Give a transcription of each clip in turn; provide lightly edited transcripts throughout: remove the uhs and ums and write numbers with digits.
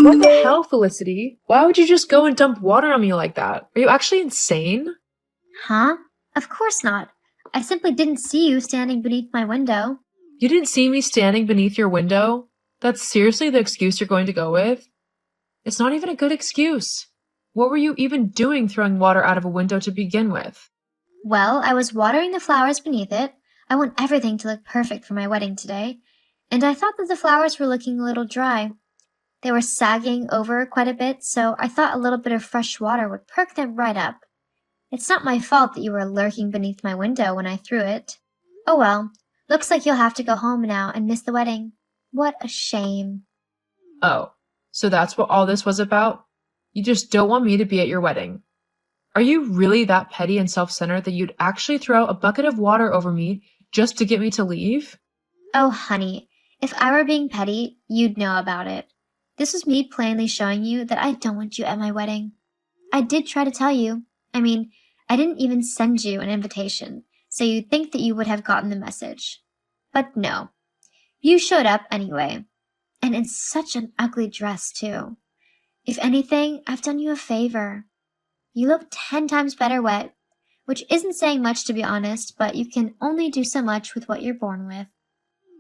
What the hell, Felicity? Why would you just go and dump water on me like that? Are you actually insane? Huh? Of course not. I simply didn't see you standing beneath my window. You didn't see me standing beneath your window? That's seriously the excuse you're going to go with? It's not even a good excuse. What were you even doing throwing water out of a window to begin with? Well, I was watering the flowers beneath it. I want everything to look perfect for my wedding today. And I thought that the flowers were looking a little dry. They were sagging over quite a bit, so I thought a little bit of fresh water would perk them right up. It's not my fault that you were lurking beneath my window when I threw it. Oh well, looks like you'll have to go home now and miss the wedding. What a shame. Oh, so that's what all this was about? You just don't want me to be at your wedding. Are you really that petty and self-centered that you'd actually throw a bucket of water over me just to get me to leave? Oh, honey, if I were being petty, you'd know about it. This was me plainly showing you that I don't want you at my wedding. I did try to tell you. I didn't even send you an invitation, so you'd think that you would have gotten the message. But no. You showed up anyway. And in such an ugly dress, too. If anything, I've done you a favor. You look 10 times better wet, which isn't saying much to be honest, but you can only do so much with what you're born with.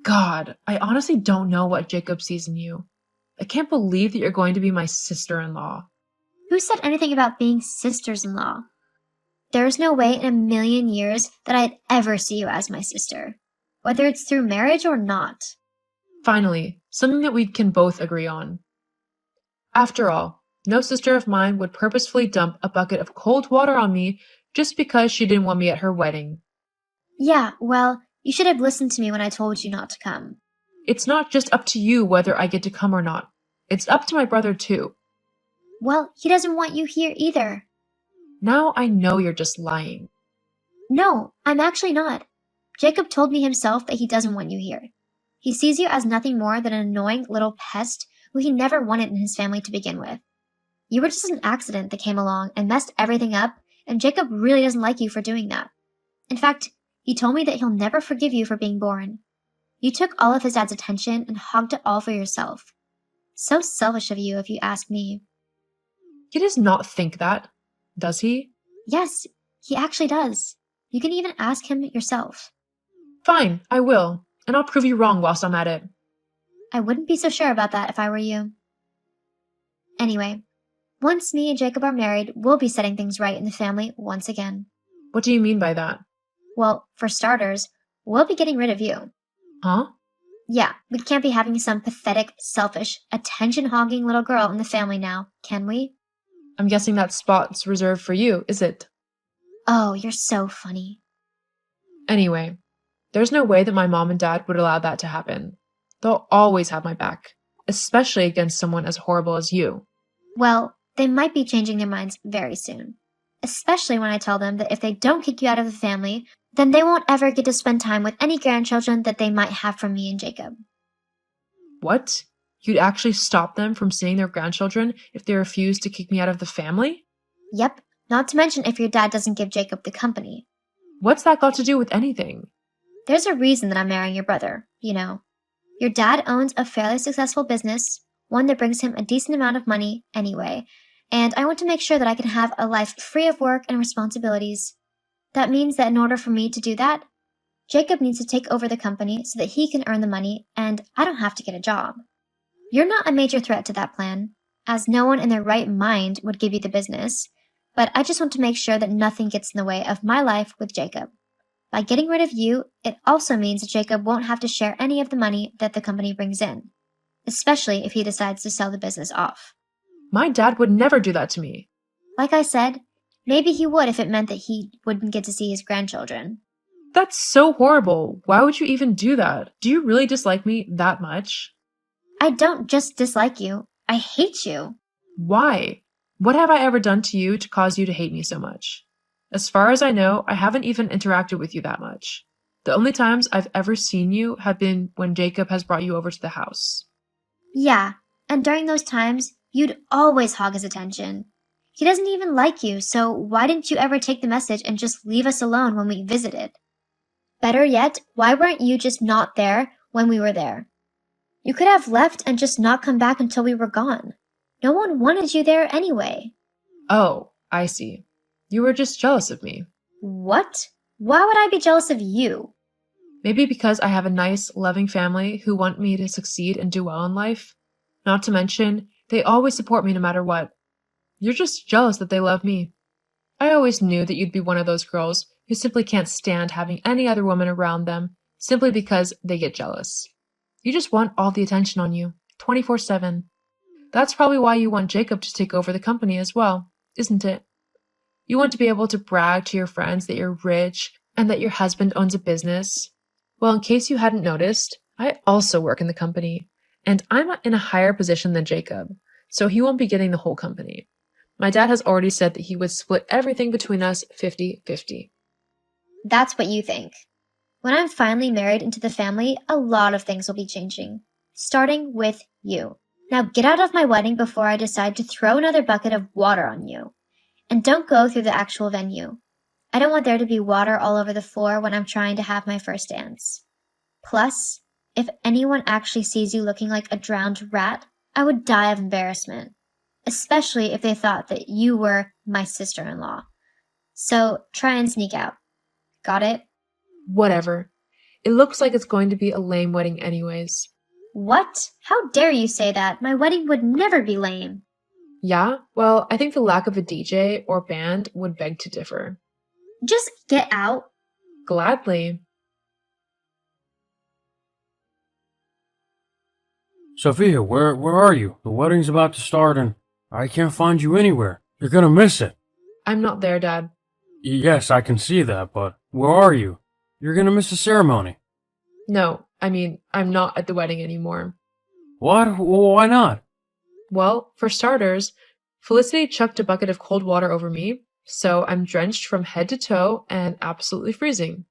God, I honestly don't know what Jacob sees in you. I can't believe that you're going to be my sister-in-law. Who said anything about being sisters-in-law? There's no way in a million years that I'd ever see you as my sister, whether it's through marriage or not. Finally, something that we can both agree on. After all, no sister of mine would purposefully dump a bucket of cold water on me just because she didn't want me at her wedding. Yeah, well, you should have listened to me when I told you not to come. It's not just up to you whether I get to come or not. It's up to my brother too. Well, he doesn't want you here either. Now I know you're just lying. No, I'm actually not. Jacob told me himself that he doesn't want you here. He sees you as nothing more than an annoying little pest who he never wanted in his family to begin with. You were just an accident that came along and messed everything up, and Jacob really doesn't like you for doing that. In fact, he told me that he'll never forgive you for being born. You took all of his dad's attention and hogged it all for yourself. So selfish of you, if you ask me. He does not think that, does he? Yes, he actually does. You can even ask him yourself. Fine, I will, and I'll prove you wrong whilst I'm at it. I wouldn't be so sure about that if I were you. Anyway, once me and Jacob are married, we'll be setting things right in the family once again. What do you mean by that? Well, for starters, we'll be getting rid of you. Huh? Yeah, we can't be having some pathetic, selfish, attention-hogging little girl in the family now, can we? I'm guessing that spot's reserved for you, is it? Oh, you're so funny. Anyway, there's no way that my mom and dad would allow that to happen. They'll always have my back, especially against someone as horrible as you. Well, they might be changing their minds very soon. Especially when I tell them that if they don't kick you out of the family, then they won't ever get to spend time with any grandchildren that they might have from me and Jacob. What? You'd actually stop them from seeing their grandchildren if they refuse to kick me out of the family? Yep, not to mention if your dad doesn't give Jacob the company. What's that got to do with anything? There's a reason that I'm marrying your brother, you know. Your dad owns a fairly successful business, one that brings him a decent amount of money anyway, and I want to make sure that I can have a life free of work and responsibilities. That means that in order for me to do that, Jacob needs to take over the company so that he can earn the money and I don't have to get a job. You're not a major threat to that plan, as no one in their right mind would give you the business, but I just want to make sure that nothing gets in the way of my life with Jacob. By getting rid of you, it also means that Jacob won't have to share any of the money that the company brings in, especially if he decides to sell the business off. My dad would never do that to me. Like I said, maybe he would if it meant that he wouldn't get to see his grandchildren. That's so horrible. Why would you even do that? Do you really dislike me that much? I don't just dislike you. I hate you. Why? What have I ever done to you to cause you to hate me so much? As far as I know, I haven't even interacted with you that much. The only times I've ever seen you have been when Jacob has brought you over to the house. Yeah, and during those times, you'd always hog his attention. He doesn't even like you, so why didn't you ever take the message and just leave us alone when we visited? Better yet, why weren't you just not there when we were there? You could have left and just not come back until we were gone. No one wanted you there anyway. Oh, I see. You were just jealous of me. What? Why would I be jealous of you? Maybe because I have a nice, loving family who want me to succeed and do well in life. Not to mention, they always support me no matter what. You're just jealous that they love me. I always knew that you'd be one of those girls who simply can't stand having any other woman around them simply because they get jealous. You just want all the attention on you, 24/7. That's probably why you want Jacob to take over the company as well, isn't it? You want to be able to brag to your friends that you're rich and that your husband owns a business. Well, in case you hadn't noticed, I also work in the company, and I'm in a higher position than Jacob, so he won't be getting the whole company. My dad has already said that he would split everything between us 50-50. That's what you think. When I'm finally married into the family, a lot of things will be changing. Starting with you. Now get out of my wedding before I decide to throw another bucket of water on you. And don't go through the actual venue. I don't want there to be water all over the floor when I'm trying to have my first dance. Plus, if anyone actually sees you looking like a drowned rat, I would die of embarrassment. Especially if they thought that you were my sister-in-law. So try and sneak out. Got it? Whatever. It looks like it's going to be a lame wedding anyways. What? How dare you say that? My wedding would never be lame. Yeah? Well, I think the lack of a DJ or band would beg to differ. Just get out. Gladly. Sophia, where are you? The wedding's about to start and I can't find you anywhere. You're gonna miss it. I'm not there, Dad. Yes, I can see that, but where are you? You're gonna miss the ceremony. No, I'm not at the wedding anymore. What? Why not? Well, for starters, Felicity chucked a bucket of cold water over me, so I'm drenched from head to toe and absolutely freezing.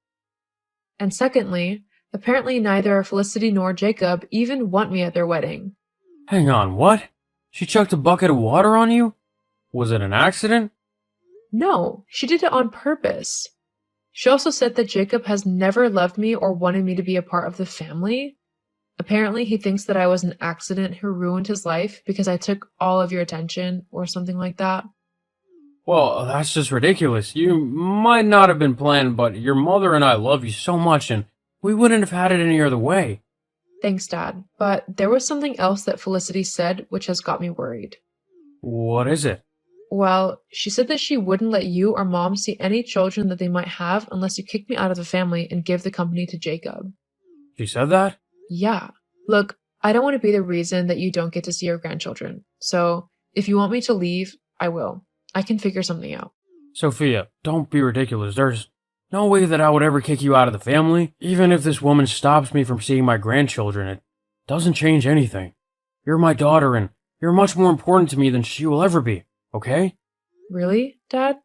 And secondly, apparently neither Felicity nor Jacob even want me at their wedding. Hang on, what? She chucked a bucket of water on you? Was it an accident? No, she did it on purpose. She also said that Jacob has never loved me or wanted me to be a part of the family. Apparently, he thinks that I was an accident who ruined his life because I took all of your attention or something like that. Well, that's just ridiculous. You might not have been planned, but your mother and I love you so much and we wouldn't have had it any other way. Thanks, Dad. But there was something else that Felicity said which has got me worried. What is it? Well, she said that she wouldn't let you or Mom see any children that they might have unless you kick me out of the family and give the company to Jacob. She said that? Yeah. Look, I don't want to be the reason that you don't get to see your grandchildren. So, if you want me to leave, I will. I can figure something out. Sophia, don't be ridiculous. There's no way that I would ever kick you out of the family. Even if this woman stops me from seeing my grandchildren, it doesn't change anything. You're my daughter and you're much more important to me than she will ever be, okay? Really, Dad?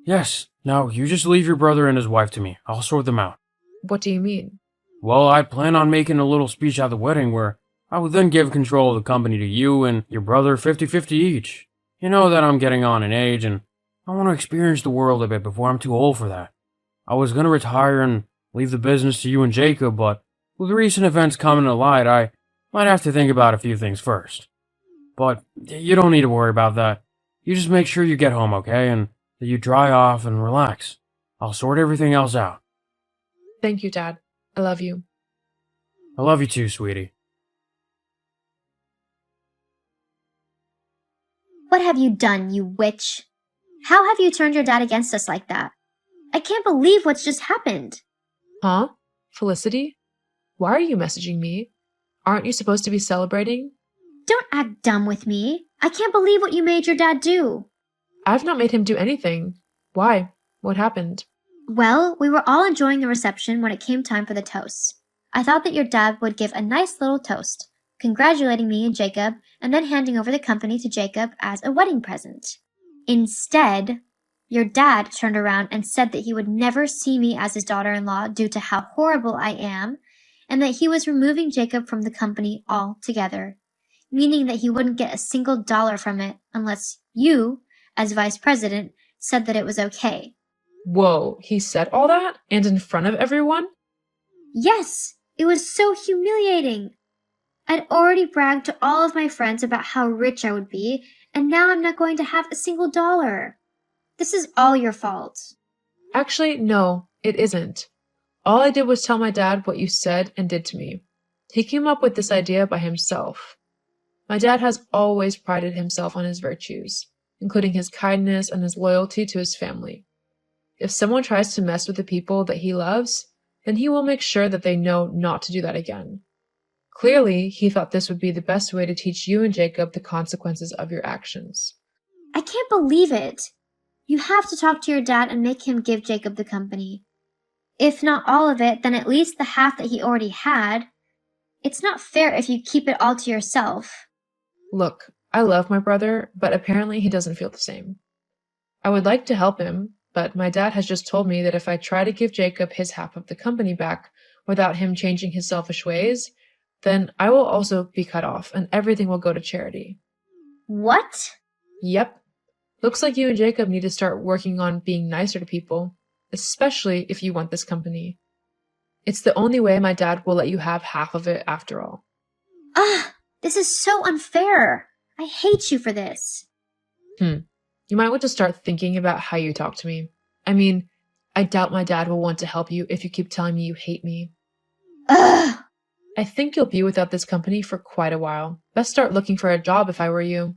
Yes. Now, you just leave your brother and his wife to me. I'll sort them out. What do you mean? Well, I plan on making a little speech at the wedding where I would then give control of the company to you and your brother 50-50 each. You know that I'm getting on in age and I want to experience the world a bit before I'm too old for that. I was going to retire and leave the business to you and Jacob, but with recent events coming to light, I might have to think about a few things first. But you don't need to worry about that. You just make sure you get home, okay? And that you dry off and relax. I'll sort everything else out. Thank you, Dad. I love you. I love you too, sweetie. What have you done, you witch? How have you turned your dad against us like that? I can't believe what's just happened. Huh? Felicity? Why are you messaging me? Aren't you supposed to be celebrating? Don't act dumb with me. I can't believe what you made your dad do. I've not made him do anything. Why? What happened? Well, we were all enjoying the reception when it came time for the toast. I thought that your dad would give a nice little toast, congratulating me and Jacob, and then handing over the company to Jacob as a wedding present. Instead, your dad turned around and said that he would never see me as his daughter-in-law due to how horrible I am, and that he was removing Jacob from the company altogether, meaning that he wouldn't get a single dollar from it unless you, as vice president, said that it was okay. Whoa, he said all that? And in front of everyone? Yes, it was so humiliating. I'd already bragged to all of my friends about how rich I would be, and now I'm not going to have a single dollar. This is all your fault. Actually, no, it isn't. All I did was tell my dad what you said and did to me. He came up with this idea by himself. My dad has always prided himself on his virtues, including his kindness and his loyalty to his family. If someone tries to mess with the people that he loves, then he will make sure that they know not to do that again. Clearly, he thought this would be the best way to teach you and Jacob the consequences of your actions. I can't believe it. You have to talk to your dad and make him give Jacob the company. If not all of it, then at least the half that he already had. It's not fair if you keep it all to yourself. Look, I love my brother, but apparently he doesn't feel the same. I would like to help him, but my dad has just told me that if I try to give Jacob his half of the company back without him changing his selfish ways, then I will also be cut off and everything will go to charity. What? Yep. Looks like you and Jacob need to start working on being nicer to people, especially if you want this company. It's the only way my dad will let you have half of it after all. This is so unfair. I hate you for this. You might want to start thinking about how you talk to me. I mean, I doubt my dad will want to help you if you keep telling me you hate me. Ugh! I think you'll be without this company for quite a while. Best start looking for a job if I were you.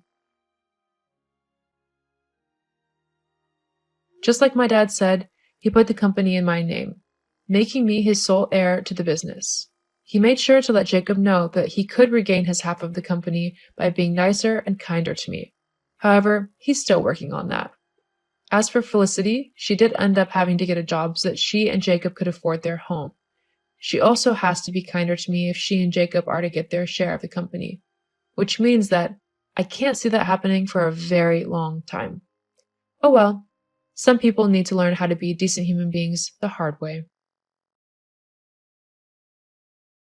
Just like my dad said, he put the company in my name, making me his sole heir to the business. He made sure to let Jacob know that he could regain his half of the company by being nicer and kinder to me. However, he's still working on that. As for Felicity, she did end up having to get a job so that she and Jacob could afford their home. She also has to be kinder to me if she and Jacob are to get their share of the company, which means that I can't see that happening for a very long time. Oh well, some people need to learn how to be decent human beings the hard way.